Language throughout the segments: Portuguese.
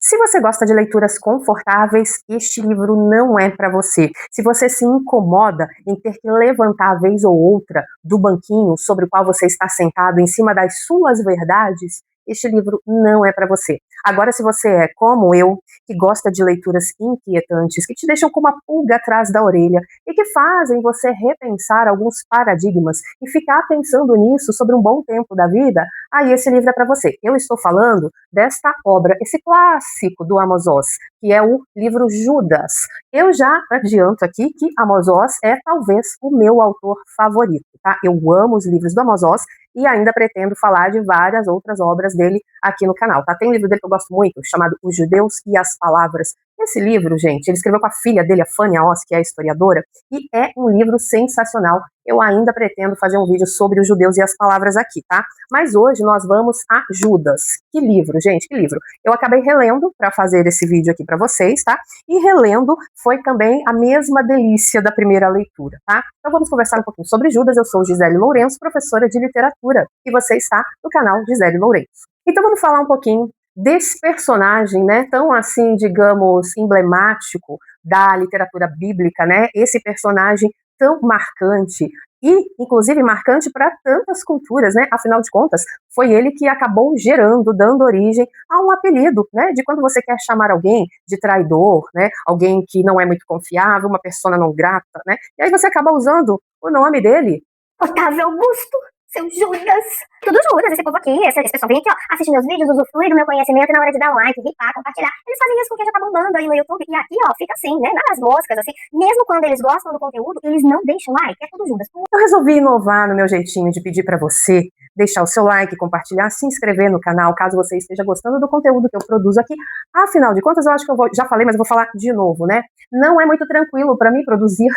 Se você gosta de leituras confortáveis, este livro não é para você. Se você se incomoda em ter que levantar a vez ou outra do banquinho sobre o qual você está sentado em cima das suas verdades, este livro não é para você. Agora, se você é como eu, que gosta de leituras inquietantes, que te deixam com uma pulga atrás da orelha e que fazem você repensar alguns paradigmas e ficar pensando nisso sobre um bom tempo da vida, aí esse livro é para você. Eu estou falando desta obra, esse clássico do Amos Oz, que é o livro Judas. Eu já adianto aqui que Amos Oz é talvez o meu autor favorito, tá? Eu amo os livros do Amos Oz e ainda pretendo falar de várias outras obras dele aqui no canal, tá? Tem um livro dele que eu gosto muito, chamado Os Judeus e as Palavras. Esse livro, gente, ele escreveu com a filha dele, a Fanny Oz, que é a historiadora, e é um livro sensacional. Eu ainda pretendo fazer um vídeo sobre os judeus e as palavras aqui, tá? Mas hoje nós vamos a Judas. Que livro, gente, que livro. Eu acabei relendo para fazer esse vídeo aqui para vocês, tá? E relendo foi também a mesma delícia da primeira leitura, tá? Então vamos conversar um pouquinho sobre Judas. Eu sou Gisele Lourenço, professora de literatura, e você está no canal Gisele Lourenço. Então vamos falar um pouquinho desse personagem, né, tão assim, digamos, emblemático da literatura bíblica, né, esse personagem tão marcante e, inclusive, marcante para tantas culturas, né, afinal de contas, foi ele que acabou gerando, dando origem a um apelido, né, de quando você quer chamar alguém de traidor, né, alguém que não é muito confiável, uma persona não grata, né, e aí você acaba usando o nome dele. Otávio Augusto, seu Judas. Tudo Judas, esse povo aqui, esse pessoal vem aqui, ó, assiste meus vídeos, usufrui do meu conhecimento na hora de dar um like, clicar, compartilhar. Eles fazem isso porque já tá bombando aí no YouTube. E aqui, ó, fica assim, né, nas moscas, assim. Mesmo quando eles gostam do conteúdo, eles não deixam like, é tudo Judas. Eu resolvi inovar no meu jeitinho de pedir para você deixar o seu like, compartilhar, se inscrever no canal, caso você esteja gostando do conteúdo que eu produzo aqui. Afinal de contas, eu acho que já falei, mas eu vou falar de novo, né? Não é muito tranquilo para mim produzir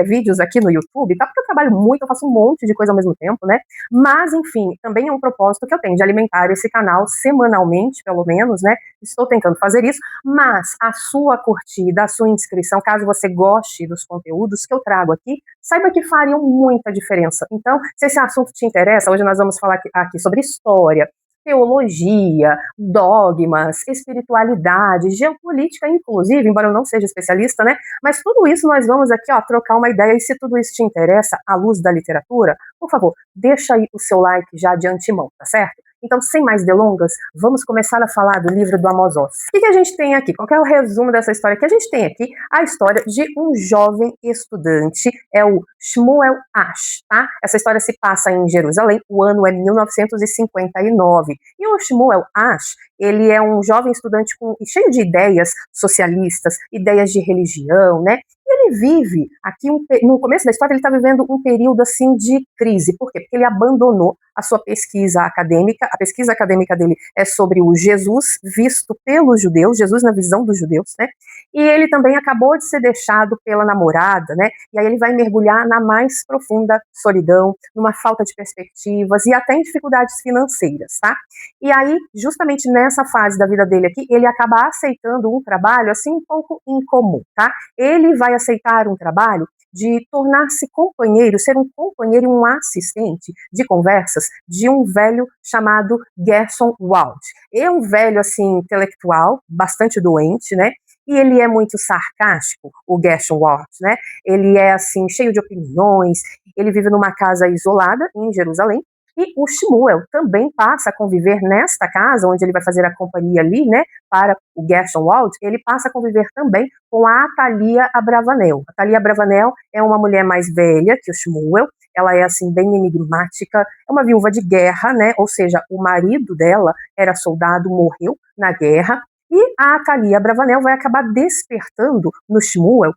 vídeos aqui no YouTube, tá? Porque eu trabalho muito, eu faço um monte de coisa ao mesmo tempo, né? Mas, enfim, também é um propósito que eu tenho de alimentar esse canal semanalmente, pelo menos, né? Estou tentando fazer isso, mas a sua curtida, a sua inscrição, caso você goste dos conteúdos que eu trago aqui, saiba que fariam muita diferença. Então, se esse assunto te interessa, hoje nós vamos falar aqui sobre história, teologia, dogmas, espiritualidade, geopolítica, inclusive, embora eu não seja especialista, né? Mas tudo isso nós vamos aqui, ó, trocar uma ideia. E se tudo isso te interessa, à luz da literatura, por favor, deixa aí o seu like já de antemão, tá certo? Então, sem mais delongas, vamos começar a falar do livro do Amos Oz. O que a gente tem aqui? Qual é o resumo dessa história? Que a gente tem aqui a história de um jovem estudante, é o Shmuel Ash, tá? Essa história se passa em Jerusalém, o ano é 1959. E o Shmuel Ash, ele é um jovem estudante cheio de ideias socialistas, ideias de religião, né? Ele vive aqui, no começo da história, ele está vivendo um período assim de crise. Por quê? Porque ele abandonou a sua pesquisa acadêmica. A pesquisa acadêmica dele é sobre o Jesus visto pelos judeus, Jesus na visão dos judeus, né? E ele também acabou de ser deixado pela namorada, né? E aí ele vai mergulhar na mais profunda solidão, numa falta de perspectivas e até em dificuldades financeiras, tá? E aí, justamente nessa fase da vida dele aqui, ele acaba aceitando um trabalho assim um pouco incomum, tá? Ele vai aceitar um trabalho de tornar-se companheiro, ser um companheiro e um assistente de conversas de um velho chamado Gerson Wald. É um velho, assim, intelectual, bastante doente, né? E ele é muito sarcástico, o Gerson Wald, né? Ele é, assim, cheio de opiniões, ele vive numa casa isolada em Jerusalém, e o Shmuel também passa a conviver nesta casa, onde ele vai fazer a companhia ali, né, para o Gerson Wald, ele passa a conviver também com a Atalia Abravanel. A Atalia Abravanel é uma mulher mais velha que o Shmuel, ela é assim bem enigmática, é uma viúva de guerra, né, ou seja, o marido dela era soldado, morreu na guerra, e a Atalia Abravanel vai acabar despertando no Shmuel,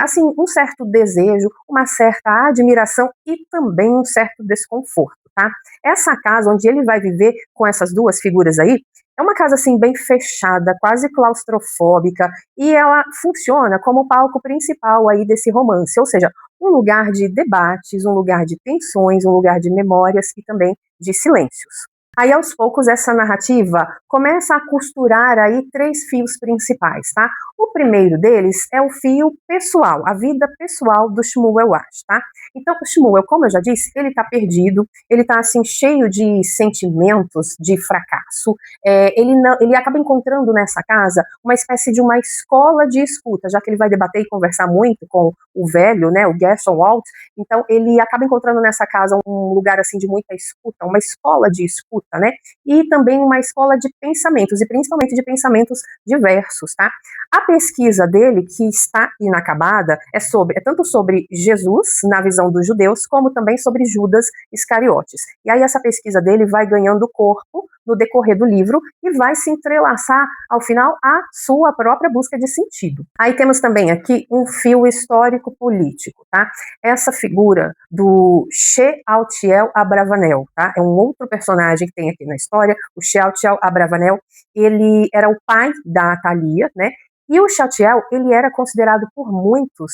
assim, um certo desejo, uma certa admiração e também um certo desconforto, tá? Essa casa onde ele vai viver com essas duas figuras aí, é uma casa assim bem fechada, quase claustrofóbica, e ela funciona como o palco principal aí desse romance, ou seja, um lugar de debates, um lugar de tensões, um lugar de memórias e também de silêncios. Aí, aos poucos, essa narrativa começa a costurar aí 3 fios principais, tá? O primeiro deles é o fio pessoal, a vida pessoal do Shmuel Ash, tá? Então, o Shmuel, como eu já disse, ele tá perdido, ele tá, assim, cheio de sentimentos de fracasso, ele acaba encontrando nessa casa uma espécie de uma escola de escuta, já que ele vai debater e conversar muito com o velho, né, o Gerson Walt, então ele acaba encontrando nessa casa um lugar, assim, de muita escuta, uma escola de escuta, né, e também uma escola de pensamentos, e principalmente de pensamentos diversos, tá? A pesquisa dele, que está inacabada, é tanto sobre Jesus, na visão dos judeus, como também sobre Judas Iscariotes. E aí essa pesquisa dele vai ganhando corpo no decorrer do livro e vai se entrelaçar, ao final, à sua própria busca de sentido. Aí temos também aqui um fio histórico-político, tá? Essa figura do Shealtiel Abravanel, tá? É um outro personagem que tem aqui na história, o Shealtiel Abravanel, ele era o pai da Atalia, né? E o Shealtiel, ele era considerado por muitos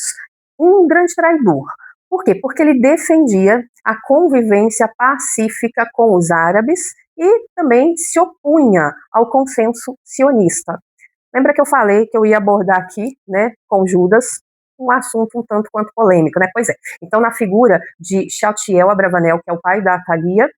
um grande traidor. Por quê? Porque ele defendia a convivência pacífica com os árabes e também se opunha ao consenso sionista. Lembra que eu falei que eu ia abordar aqui, né, com Judas, um assunto um tanto quanto polêmico, né? Pois é. Então, na figura de Shealtiel Abravanel, que é o pai da Atalia,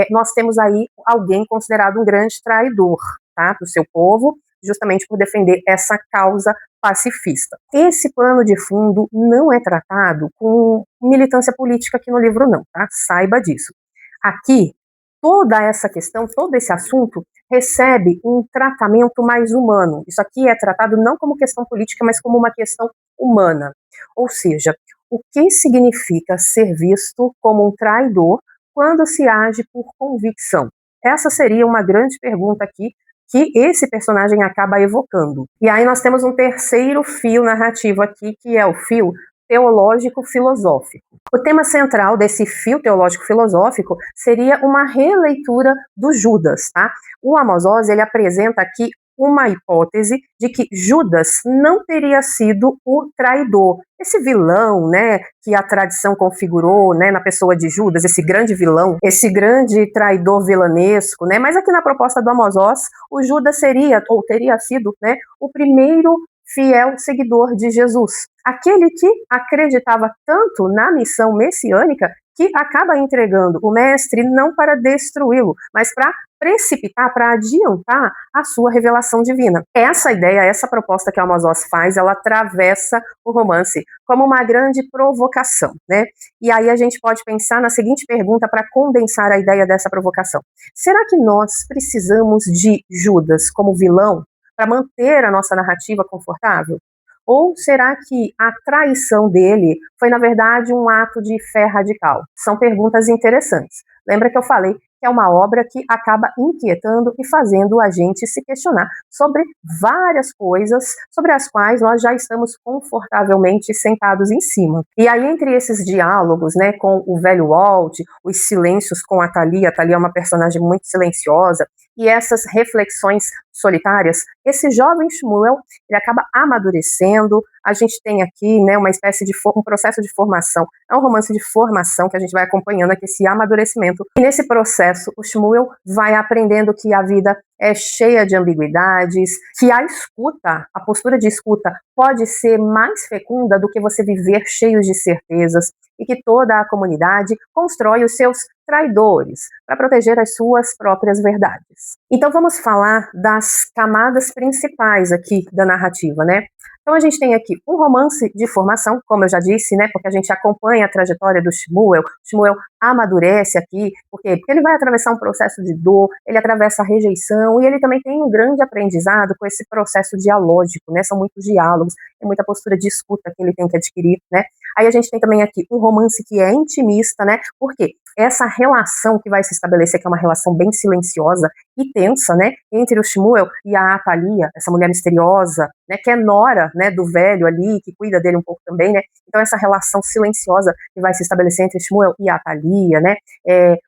nós temos aí alguém considerado um grande traidor, tá, do seu povo, justamente por defender essa causa pacifista. Esse pano de fundo não é tratado com militância política aqui no livro, não, tá? Saiba disso. Aqui, toda essa questão, todo esse assunto recebe um tratamento mais humano. Isso aqui é tratado não como questão política, mas como uma questão humana. Ou seja, o que significa ser visto como um traidor quando se age por convicção? Essa seria uma grande pergunta aqui que esse personagem acaba evocando. E aí nós temos um terceiro fio narrativo aqui, que é o fio teológico-filosófico. O tema central desse fio teológico-filosófico seria uma releitura do Judas, tá? O Amos Oz, ele apresenta aqui uma hipótese de que Judas não teria sido o traidor, esse vilão, né, que a tradição configurou, né, na pessoa de Judas, esse grande vilão, esse grande traidor vilanesco, né, mas aqui na proposta do Amos Oz, o Judas seria, ou teria sido, né, o primeiro fiel seguidor de Jesus, aquele que acreditava tanto na missão messiânica que acaba entregando o mestre não para destruí-lo, mas para precipitar, para adiantar a sua revelação divina. Essa ideia, essa proposta que a Amos Oz faz, ela atravessa o romance como uma grande provocação, né? E aí a gente pode pensar na seguinte pergunta para condensar a ideia dessa provocação. Será que nós precisamos de Judas como vilão para manter a nossa narrativa confortável? Ou será que a traição dele foi, na verdade, um ato de fé radical? São perguntas interessantes. Lembra que eu falei que é uma obra que acaba inquietando e fazendo a gente se questionar sobre várias coisas sobre as quais nós já estamos confortavelmente sentados em cima. E aí, entre esses diálogos, né, com o velho Walt, os silêncios com a Thalia é uma personagem muito silenciosa, e essas reflexões solitárias, esse jovem Shmuel, ele acaba amadurecendo. A gente tem aqui, né, uma espécie de um processo de formação. É um romance de formação que a gente vai acompanhando aqui, esse amadurecimento. E nesse processo, o Shmuel vai aprendendo que a vida é cheia de ambiguidades, que a escuta, a postura de escuta, pode ser mais fecunda do que você viver cheio de certezas, e que toda a comunidade constrói os seus traidores para proteger as suas próprias verdades. Então vamos falar das camadas principais aqui da narrativa, né? Então a gente tem aqui um romance de formação, como eu já disse, né? Porque a gente acompanha a trajetória do Shmuel. Shmuel amadurece aqui, por quê? Porque ele vai atravessar um processo de dor, ele atravessa a rejeição e ele também tem um grande aprendizado com esse processo dialógico, né? São muitos diálogos, é muita postura de escuta que ele tem que adquirir, né? Aí a gente tem também aqui um romance que é intimista, né? Por quê? Essa relação que vai se estabelecer, que é uma relação bem silenciosa e tensa, né? Entre o Shmuel e a Atalia, essa mulher misteriosa, né? Que é nora, né? Do velho ali, que cuida dele um pouco também, né? Então essa relação silenciosa que vai se estabelecer entre Shmuel e a Atalia, né?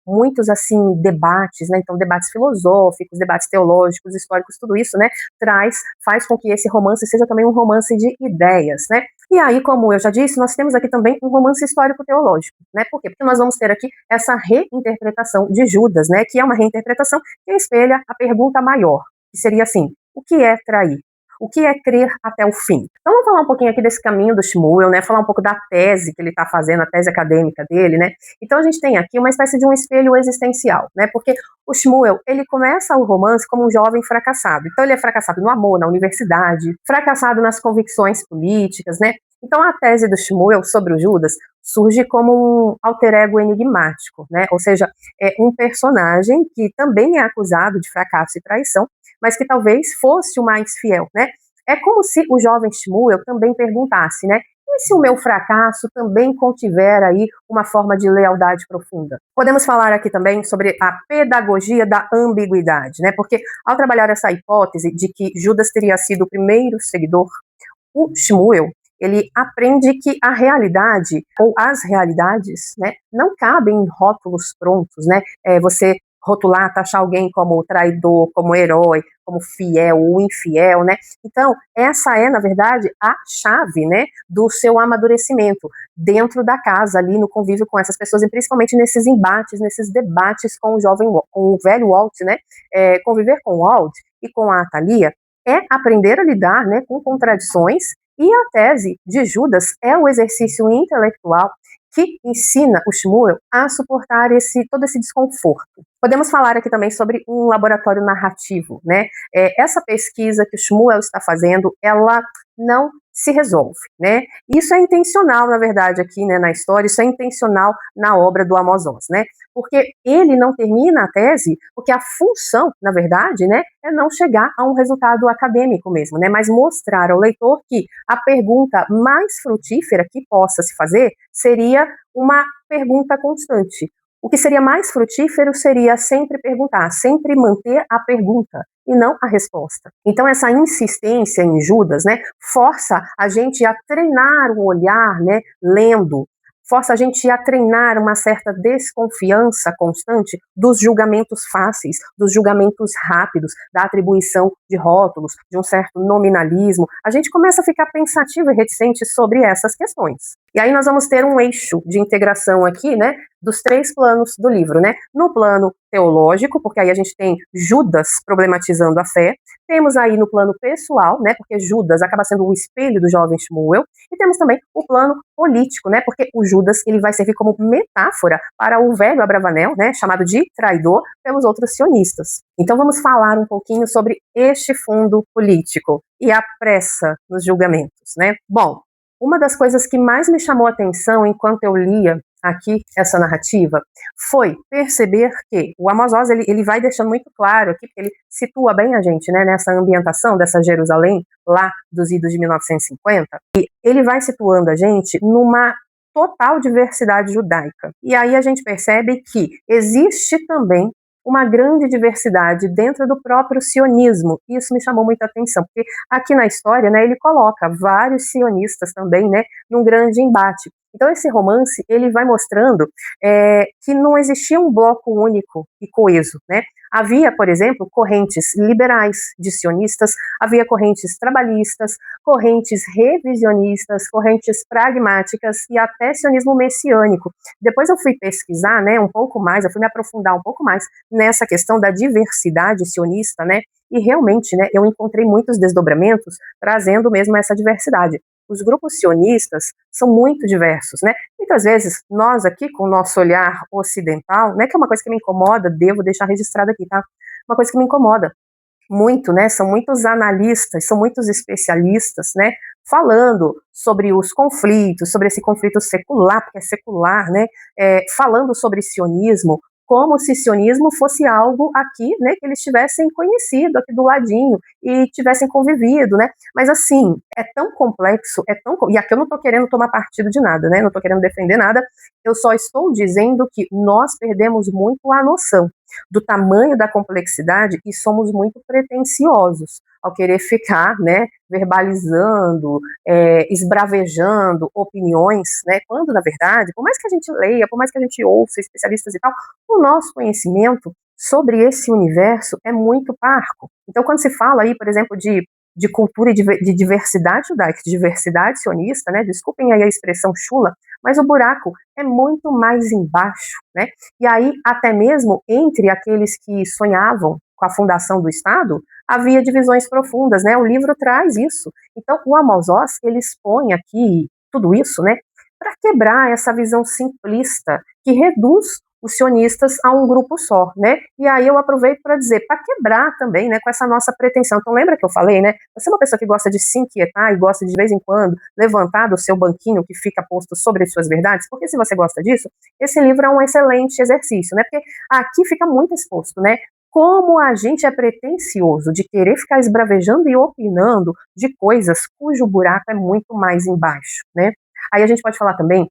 Muitos, assim, debates, né? Então debates filosóficos, debates teológicos, históricos, tudo isso, né? Faz com que esse romance seja também um romance de ideias, né? E aí, como eu já disse, nós temos aqui também um romance histórico-teológico, né? Por quê? Porque nós vamos ter aqui essa reinterpretação de Judas, né? Que é uma reinterpretação que espelha a pergunta maior, que seria assim: o que é trair? O que é crer até o fim? Então vamos falar um pouquinho aqui desse caminho do Shmuel, né? Falar um pouco da tese que ele está fazendo, a tese acadêmica dele, né? Então a gente tem aqui uma espécie de um espelho existencial, né? Porque o Shmuel, ele começa o romance como um jovem fracassado. Então ele é fracassado no amor, na universidade, fracassado nas convicções políticas, né? Então a tese do Shmuel sobre o Judas surge como um alter ego enigmático, né? Ou seja, é um personagem que também é acusado de fracasso e traição, mas que talvez fosse o mais fiel, né? É como se o jovem Shmuel também perguntasse, né? E se o meu fracasso também contiver aí uma forma de lealdade profunda? Podemos falar aqui também sobre a pedagogia da ambiguidade, né? Porque ao trabalhar essa hipótese de que Judas teria sido o primeiro seguidor, o Shmuel, ele aprende que a realidade, ou as realidades, né, não cabem em rótulos prontos, né? Você rotular, taxar alguém como traidor, como herói, como fiel ou infiel, né? Então, essa é, na verdade, a chave, né, do seu amadurecimento dentro da casa, ali no convívio com essas pessoas, e principalmente nesses embates, nesses debates com o velho Walt, né? Conviver com o Walt e com a Thalia é aprender a lidar, né, com contradições, e a tese de Judas é o exercício intelectual que ensina o Shmuel a suportar todo esse desconforto. Podemos falar aqui também sobre um laboratório narrativo, né? Essa pesquisa que o Shmuel está fazendo, ela não se resolve, né? Isso é intencional, na verdade, aqui, né, na história, isso é intencional na obra do Amos Oz, né? Porque ele não termina a tese, porque a função, na verdade, né, é não chegar a um resultado acadêmico mesmo, né, mas mostrar ao leitor que a pergunta mais frutífera que possa se fazer seria uma pergunta constante. O que seria mais frutífero seria sempre perguntar, sempre manter a pergunta e não a resposta. Então essa insistência em Judas, né, força a gente a treinar o olhar, né, lendo, força a gente a treinar uma certa desconfiança constante dos julgamentos fáceis, dos julgamentos rápidos, da atribuição de rótulos, de um certo nominalismo. A gente começa a ficar pensativo e reticente sobre essas questões. E aí nós vamos ter um eixo de integração aqui, né, dos 3 planos do livro, né? No plano teológico, porque aí a gente tem Judas problematizando a fé, temos aí no plano pessoal, né, porque Judas acaba sendo o espelho do jovem Shmuel, e temos também o plano político, né, porque o Judas ele vai servir como metáfora para o velho Abravanel, né, chamado de traidor pelos outros sionistas. Então vamos falar um pouquinho sobre este fundo político e a pressa nos julgamentos, né? Bom, uma das coisas que mais me chamou a atenção enquanto eu lia aqui essa narrativa foi perceber que o Amos Oz ele vai deixando muito claro aqui, porque ele situa bem a gente, né, nessa ambientação dessa Jerusalém lá dos idos de 1950, e ele vai situando a gente numa total diversidade judaica. E aí a gente percebe que existe também uma grande diversidade dentro do próprio sionismo. Isso me chamou muita atenção, porque aqui na história, né, ele coloca vários sionistas também, né, num grande embate. Então esse romance, ele vai mostrando que não existia um bloco único e coeso, né? Havia, por exemplo, correntes liberais de sionistas, havia correntes trabalhistas, correntes revisionistas, correntes pragmáticas e até sionismo messiânico. Depois eu fui pesquisar, né, um pouco mais, eu fui me aprofundar um pouco mais nessa questão da diversidade sionista, né? E realmente, né, eu encontrei muitos desdobramentos trazendo mesmo essa diversidade. Os grupos sionistas são muito diversos, né? Muitas vezes, nós aqui, com o nosso olhar ocidental, né, que é uma coisa que me incomoda, devo deixar registrado aqui, tá? Uma coisa que me incomoda muito, né, são muitos analistas, são muitos especialistas, né, falando sobre os conflitos, sobre esse conflito secular, porque é secular, né, falando sobre sionismo, como se sionismo fosse algo aqui, né, que eles tivessem conhecido aqui do ladinho e tivessem convivido, né, mas assim, é tão complexo, e aqui eu não estou querendo tomar partido de nada, né, não estou querendo defender nada, eu só estou dizendo que nós perdemos muito a noção do tamanho da complexidade e somos muito pretensiosos ao querer ficar, né, verbalizando, esbravejando opiniões, né, quando na verdade, por mais que a gente leia, por mais que a gente ouça especialistas e tal, o nosso conhecimento sobre esse universo é muito parco. Então quando se fala aí, por exemplo, de de cultura e de diversidade judaica, de diversidade sionista, né? Desculpem aí a expressão chula, mas o buraco é muito mais embaixo, né? E aí, até mesmo entre aqueles que sonhavam com a fundação do Estado, havia divisões profundas, né? O livro traz isso. Então, o Amos Oz, ele expõe aqui tudo isso, né? Para quebrar essa visão simplista que reduz os sionistas a um grupo só, né? E aí eu aproveito para dizer, para quebrar também, né, com essa nossa pretensão. Então lembra que eu falei, né? Você é uma pessoa que gosta de se inquietar e gosta de vez em quando levantar do seu banquinho que fica posto sobre as suas verdades, porque se você gosta disso, esse livro é um excelente exercício, né? Porque aqui fica muito exposto, né? Como a gente é pretensioso de querer ficar esbravejando e opinando de coisas cujo buraco é muito mais embaixo, né? Aí a gente pode falar também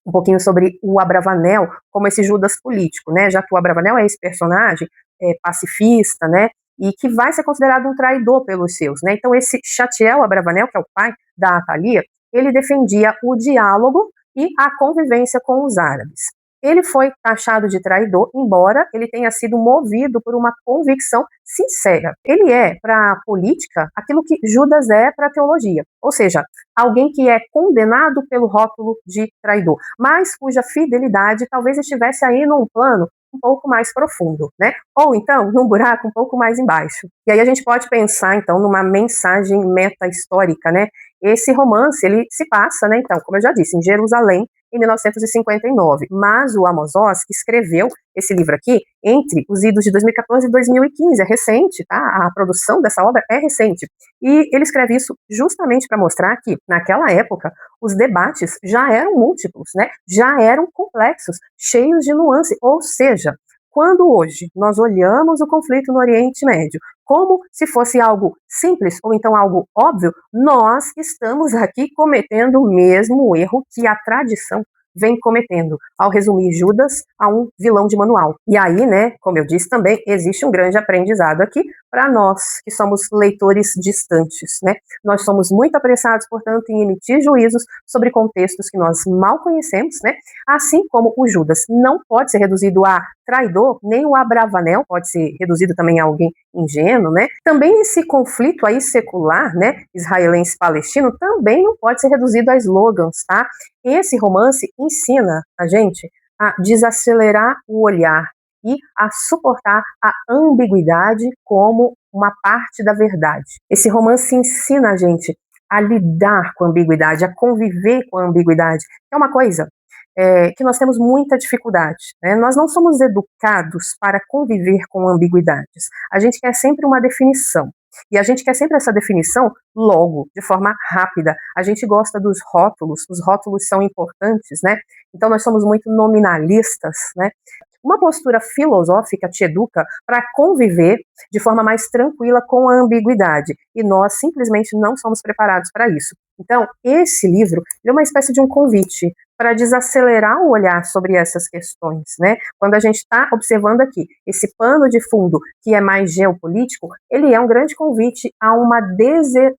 um pouquinho sobre o Abravanel como esse Judas político, né? Já que o Abravanel é esse personagem pacifista, né? E que vai ser considerado um traidor pelos seus, né? Então esse Chatiel Abravanel, que é o pai da Atalia, ele defendia o diálogo e a convivência com os árabes. Ele foi taxado de traidor, embora ele tenha sido movido por uma convicção sincera. Ele é, para a política, aquilo que Judas é para a teologia, ou seja, alguém que é condenado pelo rótulo de traidor, mas cuja fidelidade talvez estivesse aí num plano um pouco mais profundo, né? Ou então, num buraco um pouco mais embaixo. E aí a gente pode pensar, então, numa mensagem meta-histórica, né? Esse romance, ele se passa, né, então, como eu já disse, em Jerusalém, em 1959, mas o Amos Oz escreveu esse livro aqui entre os idos de 2014 e 2015, é recente, tá? A produção dessa obra é recente, e ele escreve isso justamente para mostrar que, naquela época, os debates já eram múltiplos, né? Já eram complexos, cheios de nuance, ou seja, quando hoje nós olhamos o conflito no Oriente Médio como se fosse algo simples ou então algo óbvio, nós estamos aqui cometendo o mesmo erro que a tradição vem cometendo, ao resumir Judas a um vilão de manual. E aí, né, como eu disse também, existe um grande aprendizado aqui para nós, que somos leitores distantes, né? Nós somos muito apressados, portanto, em emitir juízos sobre contextos que nós mal conhecemos, né? Assim como o Judas não pode ser reduzido a traidor, nem o Abravanel pode ser reduzido também a alguém ingênuo, né? Também esse conflito aí secular, né, israelense-palestino, também não pode ser reduzido a slogans, tá? Esse romance ensina a gente a desacelerar o olhar e a suportar a ambiguidade como uma parte da verdade. Esse romance ensina a gente a lidar com a ambiguidade, a conviver com a ambiguidade. É uma coisa que nós temos muita dificuldade, né? Nós não somos educados para conviver com ambiguidades. A gente quer sempre uma definição. E a gente quer sempre essa definição logo, de forma rápida. A gente gosta dos rótulos, os rótulos são importantes, né? Então nós somos muito nominalistas, né? Uma postura filosófica te educa para conviver de forma mais tranquila com a ambiguidade, e nós simplesmente não somos preparados para isso. Então, esse livro é uma espécie de um convite para desacelerar o olhar sobre essas questões, né? Quando a gente está observando aqui esse pano de fundo que é mais geopolítico, ele é um grande convite a uma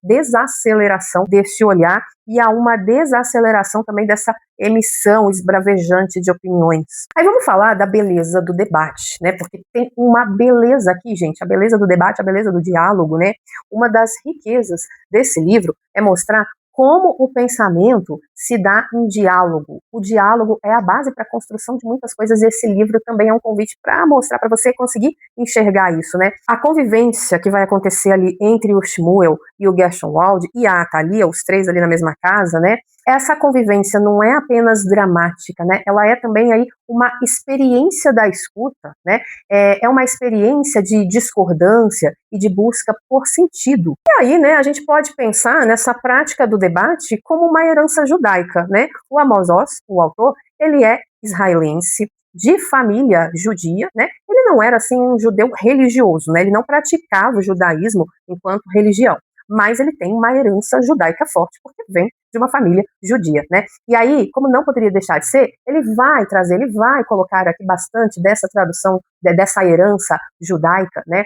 desaceleração desse olhar e a uma desaceleração também dessa emissão esbravejante de opiniões. Aí vamos falar da beleza do debate, né? Porque tem uma beleza aqui, gente, a beleza do debate, a beleza do diálogo, né? Uma das riquezas desse livro é mostrar como o pensamento se dá em diálogo. O diálogo é a base para a construção de muitas coisas, e esse livro também é um convite para mostrar, para você conseguir enxergar isso, né? A convivência que vai acontecer ali entre o Shmuel e o Gershon Wald e a Atalia, os três ali na mesma casa, né? Essa convivência não é apenas dramática, né? Ela é também aí uma experiência da escuta, né? É uma experiência de discordância e de busca por sentido. E aí, né, a gente pode pensar nessa prática do debate como uma herança judaica, né? O Amos Oz, o autor, ele é israelense, de família judia, né? Ele não era assim um judeu religioso, né? Ele não praticava o judaísmo enquanto religião, mas ele tem uma herança judaica forte, porque vem de uma família judia, né? E aí, como não poderia deixar de ser, ele vai colocar aqui bastante dessa tradução, dessa herança judaica, né?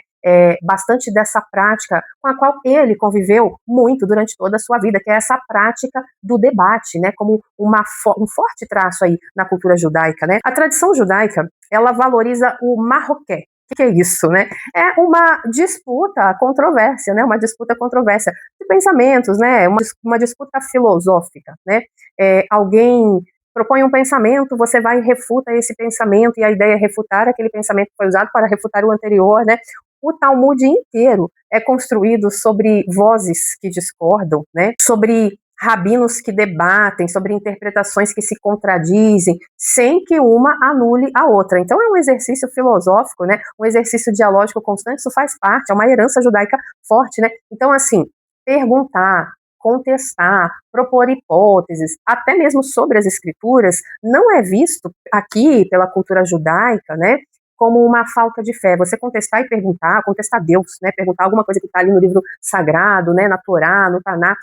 Bastante dessa prática com a qual ele conviveu muito durante toda a sua vida, que é essa prática do debate, né? Como um forte traço aí na cultura judaica, né? A tradição judaica, ela valoriza o marroquê. que é isso, né? É uma disputa, controvérsia, né? Uma disputa controvérsia de pensamentos, né? Uma disputa filosófica, né? Alguém propõe um pensamento, você vai e refuta esse pensamento, e a ideia é refutar aquele pensamento que foi usado para refutar o anterior, né? O Talmud inteiro é construído sobre vozes que discordam, né? Sobre rabinos que debatem, sobre interpretações que se contradizem, sem que uma anule a outra. Então é um exercício filosófico, né? Um exercício dialógico constante, isso faz parte, é uma herança judaica forte, né? Então, assim, perguntar, contestar, propor hipóteses, até mesmo sobre as escrituras, não é visto aqui pela cultura judaica, né, como uma falta de fé. Você contestar e perguntar, contestar Deus, né, perguntar alguma coisa que está ali no livro sagrado, né, na Torá, no Taná,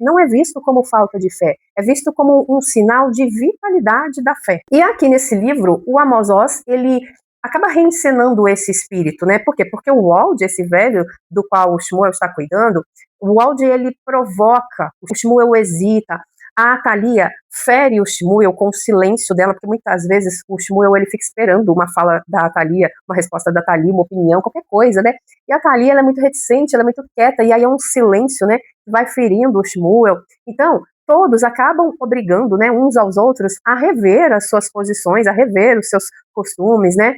não é visto como falta de fé, é visto como um sinal de vitalidade da fé. E aqui nesse livro, o Amos Oz, ele acaba reencenando esse espírito, né? Por quê? Porque o Wald, esse velho do qual o Shmuel está cuidando, o Wald, ele provoca, o Shmuel hesita, a Atalia fere o Shmuel com o silêncio dela, porque muitas vezes o Shmuel ele fica esperando uma fala da Atalia, uma resposta da Atalia, uma opinião, qualquer coisa, né? E a Atalia, ela é muito reticente, ela é muito quieta, e aí é um silêncio, né, que vai ferindo o Shmuel. Então, todos acabam obrigando, né, uns aos outros a rever as suas posições, a rever os seus costumes, né?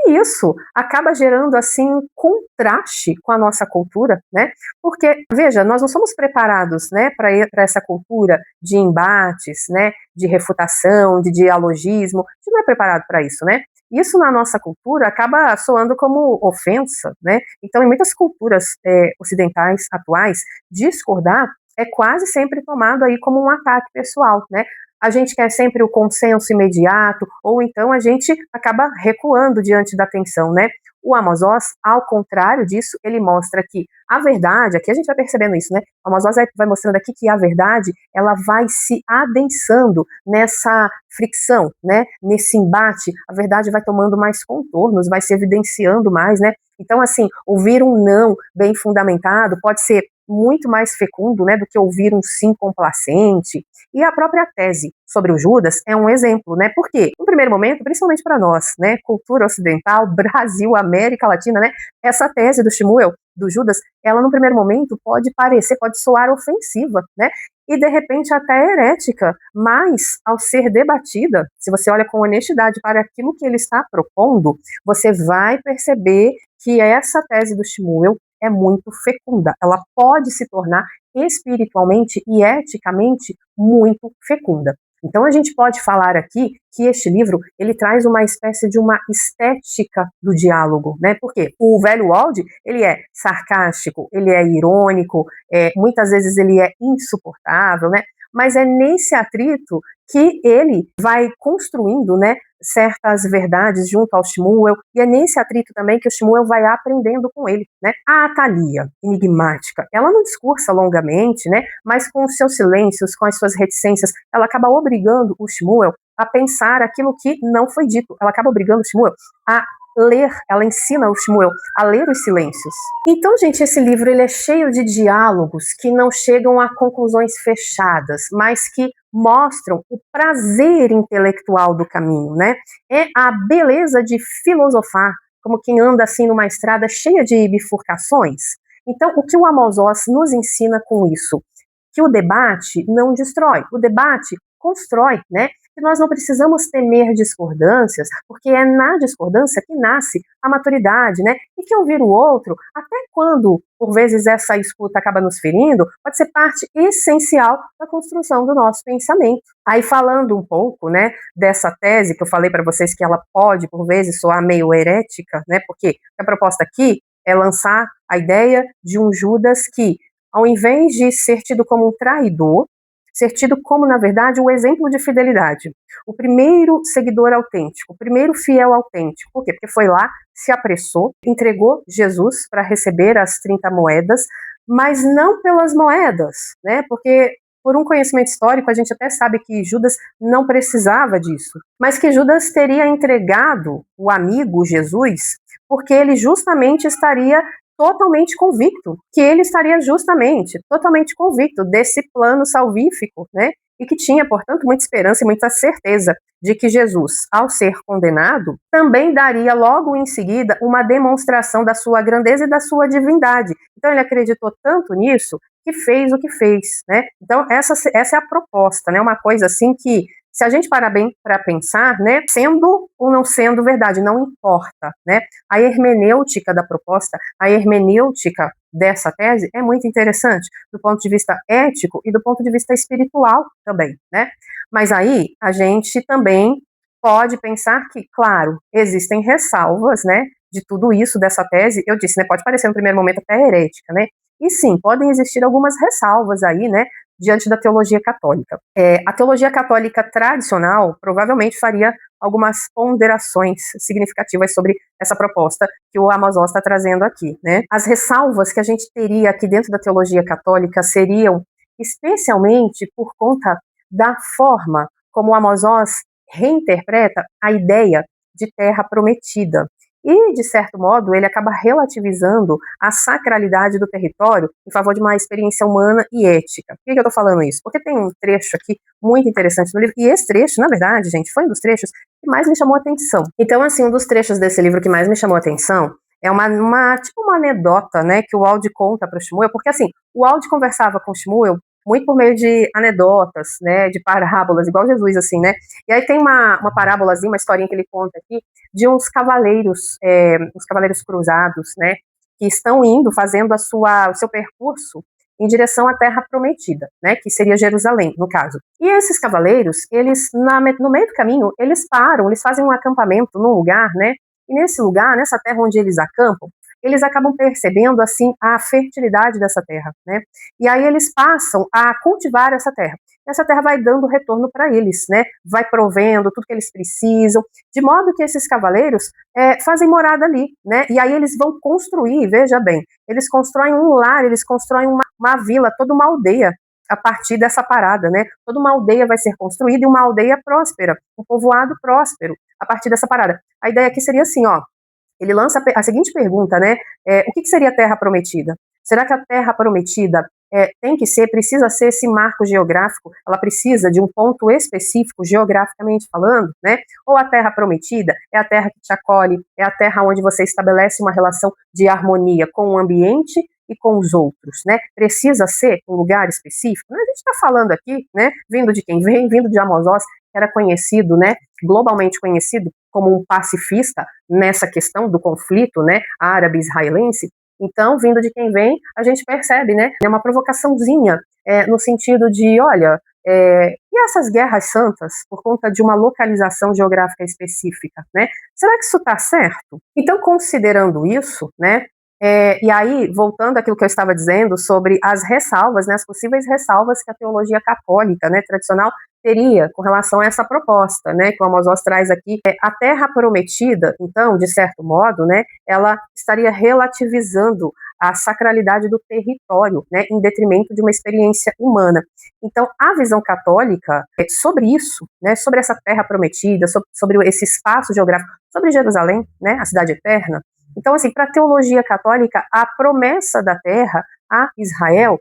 E isso acaba gerando, assim, um contraste com a nossa cultura, né? Porque, veja, nós não somos preparados, né, para essa cultura de embates, né, de refutação, de dialogismo. A gente não é preparado para isso, né? Isso na nossa cultura acaba soando como ofensa, né? Então, em muitas culturas ocidentais atuais, discordar é quase sempre tomado aí como um ataque pessoal, né? A gente quer sempre o consenso imediato, ou então a gente acaba recuando diante da tensão, né? O Amos Oz, ao contrário disso, ele mostra que a verdade, aqui a gente vai percebendo isso, né? O Amos Oz vai mostrando aqui que a verdade, ela vai se adensando nessa fricção, né? Nesse embate, a verdade vai tomando mais contornos, vai se evidenciando mais, né? Então, assim, ouvir um não bem fundamentado pode ser muito mais fecundo, né, do que ouvir um sim complacente. E a própria tese sobre o Judas é um exemplo, né? Porque, no primeiro momento, principalmente para nós, né, cultura ocidental, Brasil, América Latina, né, essa tese do Shmuel, do Judas, ela no primeiro momento pode parecer, pode soar ofensiva, né? E de repente até herética, mas ao ser debatida, se você olha com honestidade para aquilo que ele está propondo, você vai perceber que essa tese do Shmuel é muito fecunda, ela pode se tornar espiritualmente e eticamente muito fecunda. Então a gente pode falar aqui que este livro, ele traz uma espécie de uma estética do diálogo, né? Porque o velho Wald, ele é sarcástico, ele é irônico, muitas vezes ele é insuportável, né? Mas é nesse atrito que ele vai construindo, né, certas verdades junto ao Shmuel, e é nesse atrito também que o Shmuel vai aprendendo com ele, né? A Atalia, enigmática, ela não discursa longamente, né, mas com os seus silêncios, com as suas reticências, ela acaba obrigando o Shmuel a pensar aquilo que não foi dito, ela acaba obrigando o Shmuel a ler, ela ensina o Shmuel a ler os silêncios. Então, gente, esse livro ele é cheio de diálogos que não chegam a conclusões fechadas, mas que mostram o prazer intelectual do caminho, né? É a beleza de filosofar, como quem anda assim numa estrada cheia de bifurcações. Então, o que o Amos Oz nos ensina com isso? Que o debate não destrói, o debate constrói, né? Que nós não precisamos temer discordâncias, porque é na discordância que nasce a maturidade, né? E que ouvir o outro, até quando, por vezes, essa escuta acaba nos ferindo, pode ser parte essencial da construção do nosso pensamento. Aí, falando um pouco, né, dessa tese que eu falei para vocês que ela pode, por vezes, soar meio herética, né? Porque a proposta aqui é lançar a ideia de um Judas que, ao invés de ser tido como um traidor, ser tido como, na verdade, o exemplo de fidelidade. O primeiro seguidor autêntico, o primeiro fiel autêntico. Por quê? Porque foi lá, se apressou, entregou Jesus para receber as 30 moedas, mas não pelas moedas, né? Porque por um conhecimento histórico, a gente até sabe que Judas não precisava disso, mas que Judas teria entregado o amigo Jesus porque ele justamente estaria totalmente convicto, que ele estaria justamente, totalmente convicto desse plano salvífico, né, e que tinha, portanto, muita esperança e muita certeza de que Jesus, ao ser condenado, também daria logo em seguida uma demonstração da sua grandeza e da sua divindade. Então ele acreditou tanto nisso que fez o que fez, né? Então essa é a proposta, né? Uma coisa assim que, se a gente parar bem para pensar, né, sendo ou não sendo verdade, não importa, né? A hermenêutica da proposta, a hermenêutica dessa tese é muito interessante do ponto de vista ético e do ponto de vista espiritual também, né? Mas aí a gente também pode pensar que, claro, existem ressalvas, né, de tudo isso dessa tese. Eu disse, né, pode parecer no primeiro momento até herética, né? E sim, podem existir algumas ressalvas aí, né, diante da teologia católica. A teologia católica tradicional provavelmente faria algumas ponderações significativas sobre essa proposta que o Amos Oz está trazendo aqui, né? As ressalvas que a gente teria aqui dentro da teologia católica seriam especialmente por conta da forma como o Amos Oz reinterpreta a ideia de terra prometida. E, de certo modo, ele acaba relativizando a sacralidade do território em favor de uma experiência humana e ética. Por que eu estou falando isso? Porque tem um trecho aqui muito interessante no livro, e esse trecho, na verdade, gente, foi um dos trechos que mais me chamou a atenção. Então, assim, um dos trechos desse livro que mais me chamou a atenção é tipo uma anedota, né, que o Aldi conta para o Shmuel, porque, assim, o Aldi conversava com o Shmuel muito por meio de anedotas, né, de parábolas, igual Jesus, assim, né. E aí tem uma parábolazinha, uma historinha que ele conta aqui, de uns cavaleiros cruzados, né, que estão indo, fazendo o seu percurso em direção à Terra Prometida, né, que seria Jerusalém, no caso. E esses cavaleiros, eles, no meio do caminho, eles param, eles fazem um acampamento num lugar, né, e nesse lugar, nessa terra onde eles acampam, eles acabam percebendo, assim, a fertilidade dessa terra, né, e aí eles passam a cultivar essa terra. Essa terra vai dando retorno para eles, né, vai provendo tudo que eles precisam, de modo que esses cavaleiros fazem morada ali, né, e aí eles vão construir, veja bem, eles constroem um lar, eles constroem uma vila, toda uma aldeia, a partir dessa parada, né, toda uma aldeia vai ser construída e uma aldeia próspera, um povoado próspero, a partir dessa parada. A ideia aqui seria assim, ó, ele lança a seguinte pergunta, né, o que seria a Terra Prometida? Será que a Terra Prometida precisa ser esse marco geográfico, ela precisa de um ponto específico, geograficamente falando, né? Ou a Terra Prometida é a terra que te acolhe, é a terra onde você estabelece uma relação de harmonia com o ambiente e com os outros, né? Precisa ser um lugar específico? A gente está falando aqui, né? Vindo de quem vem, vindo de Amos Oz, que era conhecido, né? Globalmente conhecido como um pacifista nessa questão do conflito, né? Árabe-israelense. Então, vindo de quem vem, a gente percebe, né, é uma provocaçãozinha, no sentido de, olha, e essas guerras santas, por conta de uma localização geográfica específica, né, será que isso está certo? Então, considerando isso, né, e aí, voltando àquilo que eu estava dizendo sobre as ressalvas, né, as possíveis ressalvas que a teologia católica, né, tradicional teria com relação a essa proposta, né, que o Amos Oz traz aqui, a Terra Prometida, então, de certo modo, né, ela estaria relativizando a sacralidade do território, né, em detrimento de uma experiência humana. Então, a visão católica sobre isso, né, sobre essa Terra Prometida, sobre esse espaço geográfico, sobre Jerusalém, né, a cidade eterna. Então, assim, para a teologia católica, a promessa da terra a Israel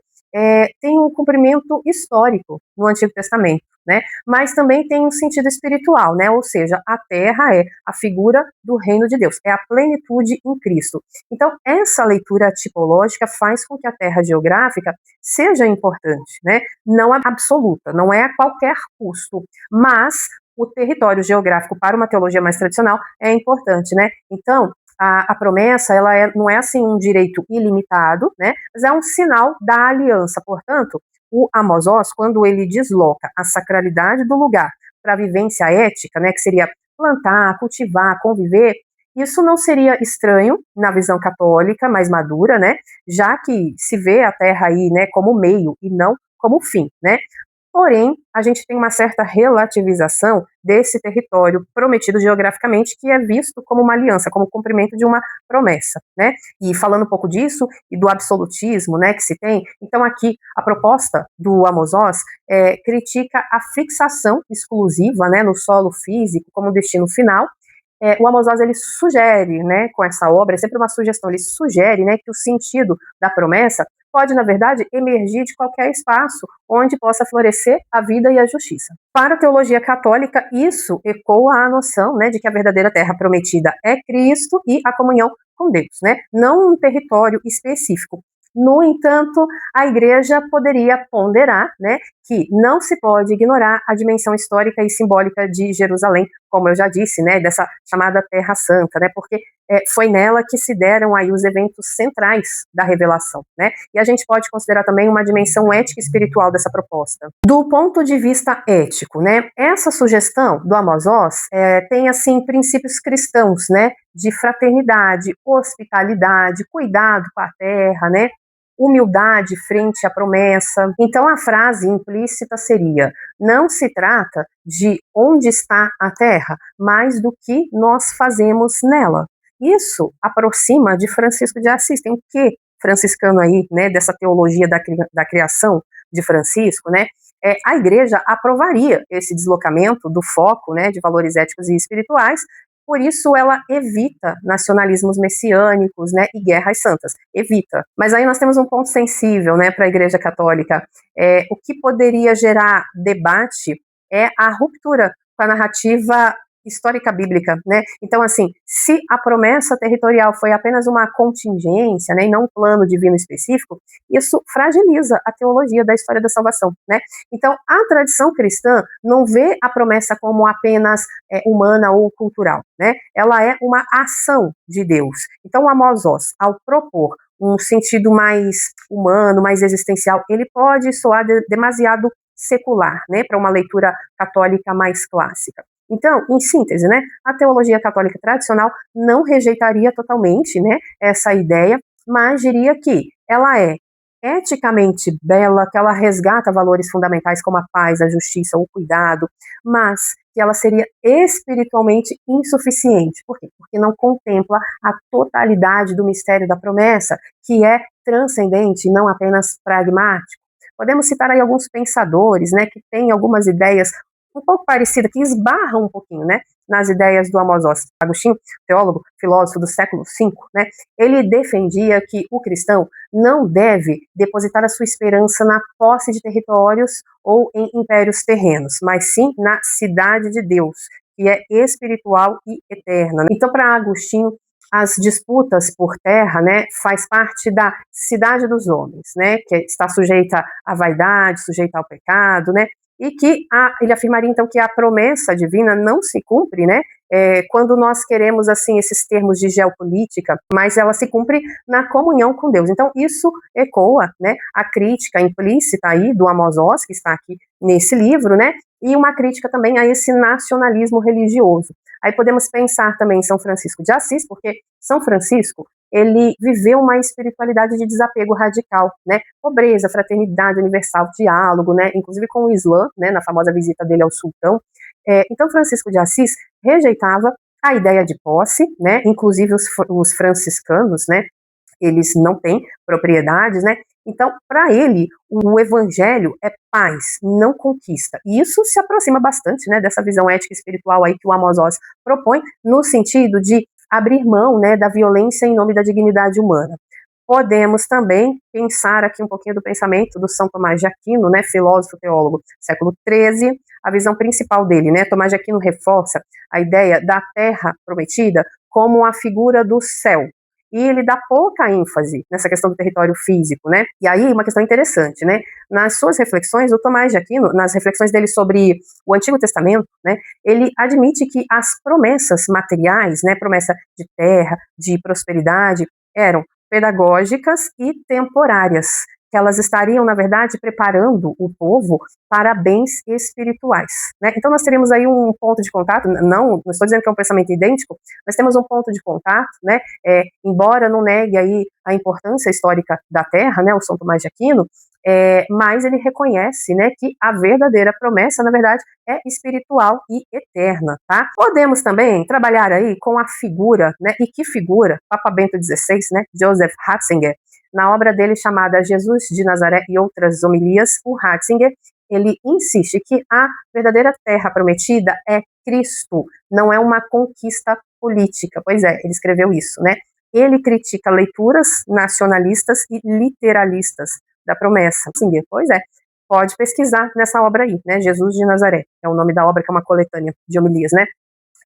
tem um cumprimento histórico no Antigo Testamento, né? Mas também tem um sentido espiritual, né? Ou seja, a terra é a figura do reino de Deus, é a plenitude em Cristo. Então, essa leitura tipológica faz com que a terra geográfica seja importante, né? Não absoluta, não é a qualquer custo, mas o território geográfico para uma teologia mais tradicional é importante, né? Então, a promessa, não é assim um direito ilimitado, né, mas é um sinal da aliança. Portanto, o Amos Oz, quando ele desloca a sacralidade do lugar para a vivência ética, né, que seria plantar, cultivar, conviver, isso não seria estranho na visão católica mais madura, né, já que se vê a terra aí, né, como meio e não como fim, né. Porém, a gente tem uma certa relativização desse território prometido geograficamente, que é visto como uma aliança, como cumprimento de uma promessa, né? E falando um pouco disso e do absolutismo, né, que se tem, então aqui a proposta do Amos Oz critica a fixação exclusiva, né, no solo físico como destino final. O Amos Oz, ele sugere, né, com essa obra, é sempre uma sugestão, ele sugere, né, que o sentido da promessa pode, na verdade, emergir de qualquer espaço onde possa florescer a vida e a justiça. Para a teologia católica, isso ecoa a noção, né, de que a verdadeira terra prometida é Cristo e a comunhão com Deus, né, não um território específico. No entanto, a Igreja poderia ponderar, né, que não se pode ignorar a dimensão histórica e simbólica de Jerusalém, como eu já disse, né, dessa chamada Terra Santa, né, porque foi nela que se deram aí os eventos centrais da revelação, né, e a gente pode considerar também uma dimensão ética e espiritual dessa proposta. Do ponto de vista ético, né, essa sugestão do Amos Oz tem, assim, princípios cristãos, né, de fraternidade, hospitalidade, cuidado com a terra, né, humildade frente à promessa. Então a frase implícita seria: não se trata de onde está a terra, mas do que nós fazemos nela. Isso aproxima de Francisco de Assis. Tem o que franciscano aí, né, dessa teologia da criação de Francisco, né? A Igreja aprovaria esse deslocamento do foco, né, de valores éticos e espirituais. Por isso ela evita nacionalismos messiânicos, né, e guerras santas. Evita. Mas aí nós temos um ponto sensível, né, para a Igreja Católica. O que poderia gerar debate é a ruptura com a narrativa histórica bíblica, né? Então, assim, se a promessa territorial foi apenas uma contingência, né, e não um plano divino específico, isso fragiliza a teologia da história da salvação, né? Então, a tradição cristã não vê a promessa como apenas humana ou cultural, né? Ela é uma ação de Deus. Então, o Amos Oz, ao propor um sentido mais humano, mais existencial, ele pode soar demasiado secular, né, para uma leitura católica mais clássica. Então, em síntese, né, a teologia católica tradicional não rejeitaria totalmente, né, essa ideia, mas diria que ela é eticamente bela, que ela resgata valores fundamentais como a paz, a justiça, o cuidado, mas que ela seria espiritualmente insuficiente. Por quê? Porque não contempla a totalidade do mistério da promessa, que é transcendente, não apenas pragmático. Podemos citar aí alguns pensadores, né, que têm algumas ideias um pouco parecidas, que esbarram um pouquinho, né, nas ideias do Amos Oz. Agostinho, teólogo, filósofo do século V, né, ele defendia que o cristão não deve depositar a sua esperança na posse de territórios ou em impérios terrenos, mas sim na cidade de Deus, que é espiritual e eterna. Então, para Agostinho, as disputas por terra, né, faz parte da cidade dos homens, né, que está sujeita à vaidade, sujeita ao pecado, né, e que ele afirmaria então que a promessa divina não se cumpre, né, quando nós queremos assim esses termos de geopolítica, mas ela se cumpre na comunhão com Deus. Então isso ecoa, né, a crítica implícita aí do Amos Oz, que está aqui nesse livro, né, e uma crítica também a esse nacionalismo religioso. Aí podemos pensar também em São Francisco de Assis, porque São Francisco, ele viveu uma espiritualidade de desapego radical, né? Pobreza, fraternidade universal, diálogo, né? Inclusive com o Islã, né? Na famosa visita dele ao sultão. Então, Francisco de Assis rejeitava a ideia de posse, né? Inclusive os franciscanos, né? Eles não têm propriedades, né? Então, para ele, o evangelho é paz, não conquista. E isso se aproxima bastante, né, dessa visão ética e espiritual aí que o Amos Oz propõe, no sentido de abrir mão, né, da violência em nome da dignidade humana. Podemos também pensar aqui um pouquinho do pensamento do São Tomás de Aquino, né, filósofo teólogo, século XIII, a visão principal dele, né, Tomás de Aquino reforça a ideia da terra prometida como a figura do céu, e ele dá pouca ênfase nessa questão do território físico, né? E aí, uma questão interessante, né? Nas suas reflexões, o Tomás de Aquino, nas reflexões dele sobre o Antigo Testamento, né, ele admite que as promessas materiais, né, promessa de terra, de prosperidade, eram pedagógicas e temporárias, que elas estariam, na verdade, preparando o povo para bens espirituais, né? Então nós teríamos aí um ponto de contato, não estou dizendo que é um pensamento idêntico, mas temos um ponto de contato, né? Embora não negue aí a importância histórica da terra, né, o São Tomás de Aquino, mas ele reconhece, né, que a verdadeira promessa, na verdade, é espiritual e eterna, tá? Podemos também trabalhar aí com a figura, né, e que figura, Papa Bento XVI, né, Joseph Ratzinger, na obra dele chamada Jesus de Nazaré e Outras Homilias, o Ratzinger, ele insiste que a verdadeira terra prometida é Cristo, não é uma conquista política. Pois é, ele escreveu isso, né? ele critica leituras nacionalistas e literalistas da promessa. Singer, pois é, pode pesquisar nessa obra aí, né, Jesus de Nazaré, é o nome da obra, que é uma coletânea de homilias, né.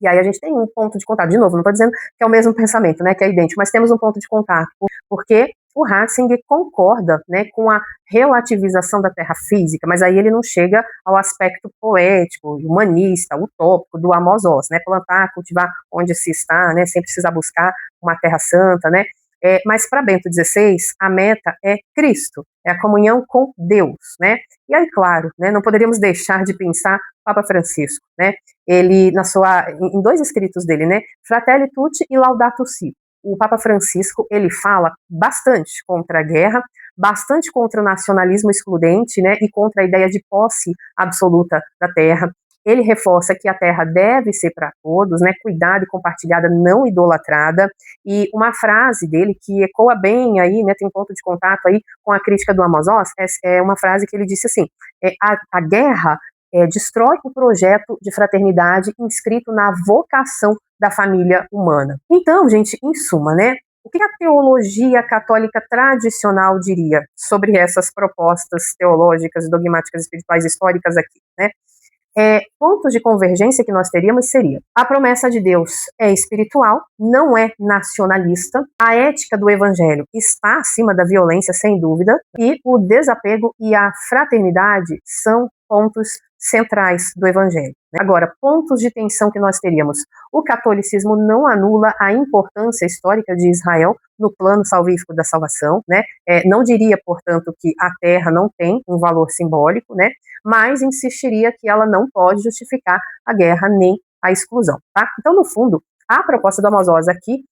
E aí a gente tem um ponto de contato, de novo, não estou dizendo que é o mesmo pensamento, né, que é idêntico, mas temos um ponto de contato, porque o Ratzinger concorda, né, com a relativização da Terra física, mas aí ele não chega ao aspecto poético, humanista, utópico do Amos Oz, né, plantar, cultivar onde se está, né, sem precisar buscar uma Terra Santa, né. Mas para Bento XVI, a meta é Cristo, é a comunhão com Deus, né? E aí, claro, né, não poderíamos deixar de pensar Papa Francisco, né? Ele, em dois escritos dele, né, Fratelli Tutti e Laudato Si, o Papa Francisco, ele fala bastante contra a guerra, bastante contra o nacionalismo excludente, né, e contra a ideia de posse absoluta da terra. Ele reforça que a terra deve ser para todos, né, cuidada e compartilhada, não idolatrada, e uma frase dele que ecoa bem aí, né, tem um ponto de contato aí com a crítica do Amos Oz, é uma frase que ele disse assim, a guerra destrói o projeto de fraternidade inscrito na vocação da família humana. Então, gente, em suma, né, o que a teologia católica tradicional diria sobre essas propostas teológicas, dogmáticas, espirituais, históricas aqui, né? Pontos de convergência que nós teríamos seria: a promessa de Deus é espiritual, não é nacionalista, a ética do evangelho está acima da violência, sem dúvida, e o desapego e a fraternidade são pontos centrais do evangelho. Agora, pontos de tensão que nós teríamos: o catolicismo não anula a importância histórica de Israel no plano salvífico da salvação, né? Não diria, portanto, que a terra não tem um valor simbólico, né? Mas insistiria que ela não pode justificar a guerra nem a exclusão, tá? Então, no fundo, a proposta do Amos Oz aqui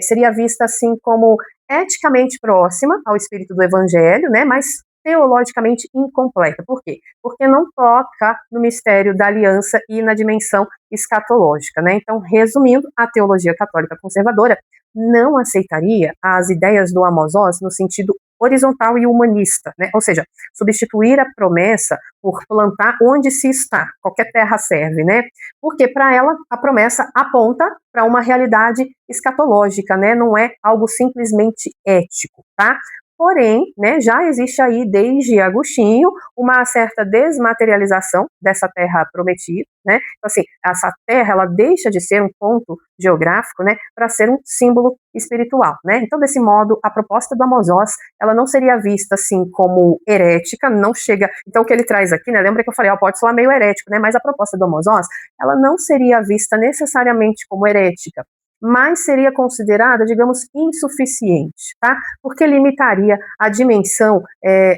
seria vista assim como eticamente próxima ao espírito do evangelho, né? Mas teologicamente incompleta. Por quê? Porque não toca no mistério da aliança e na dimensão escatológica, né? Então, resumindo, a teologia católica conservadora não aceitaria as ideias do Amos Oz no sentido horizontal e humanista, né? Ou seja, substituir a promessa por plantar onde se está, qualquer terra serve, né? Porque para ela a promessa aponta para uma realidade escatológica, né? Não é algo simplesmente ético, tá? Porém, né, já existe aí desde Agostinho uma certa desmaterialização dessa terra prometida, né? Então, assim, essa terra ela deixa de ser um ponto geográfico, né, para ser um símbolo espiritual, né? Então, desse modo, a proposta do Amos Oz, ela não seria vista assim como herética, não chega. Então, o que ele traz aqui, né? Lembra que eu falei, pode soar meio herético, né? Mas a proposta do Amos Oz, ela não seria vista necessariamente como herética, mas seria considerada, digamos, insuficiente, tá? Porque limitaria a dimensão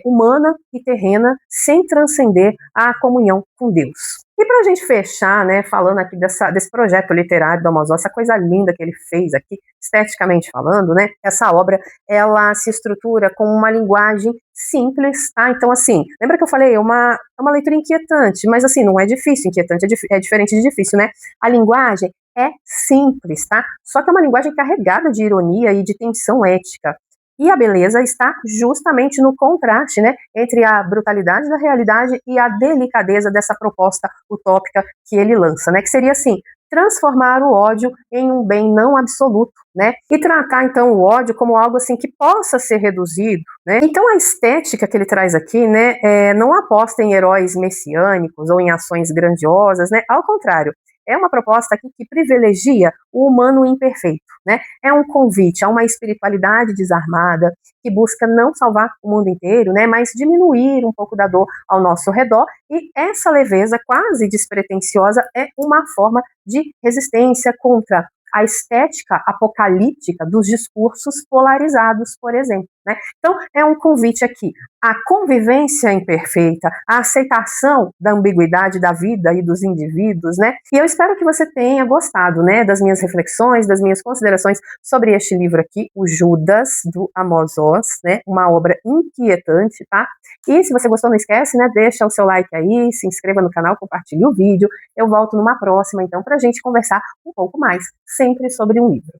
humana e terrena sem transcender a comunhão com Deus. E para a gente fechar, né, falando aqui desse projeto literário do Amos Oz, essa coisa linda que ele fez aqui, esteticamente falando, né, essa obra, ela se estrutura com uma linguagem simples, tá? Então, assim, lembra que eu falei, é uma leitura inquietante, mas assim, não é difícil, inquietante é diferente de difícil, né? A linguagem é simples, tá? Só que é uma linguagem carregada de ironia e de tensão ética. E a beleza está justamente no contraste, né, entre a brutalidade da realidade e a delicadeza dessa proposta utópica que ele lança, né, que seria assim, transformar o ódio em um bem não absoluto, né, e tratar então o ódio como algo assim que possa ser reduzido, né. Então a estética que ele traz aqui, né, não aposta em heróis messiânicos ou em ações grandiosas, né, ao contrário, é uma proposta aqui que privilegia o humano imperfeito, né? É um convite a uma espiritualidade desarmada que busca não salvar o mundo inteiro, né? Mas diminuir um pouco da dor ao nosso redor. E essa leveza quase despretensiosa é uma forma de resistência contra a estética apocalíptica dos discursos polarizados, por exemplo, né? Então, é um convite aqui à convivência imperfeita, à aceitação da ambiguidade da vida e dos indivíduos, né? E eu espero que você tenha gostado, né, das minhas reflexões, das minhas considerações sobre este livro aqui, o Judas, do Amos Oz, né? Uma obra inquietante, tá? E se você gostou, não esquece, né? Deixa o seu like aí, se inscreva no canal, compartilhe o vídeo. Eu volto numa próxima, então, pra gente conversar um pouco mais, sempre sobre um livro.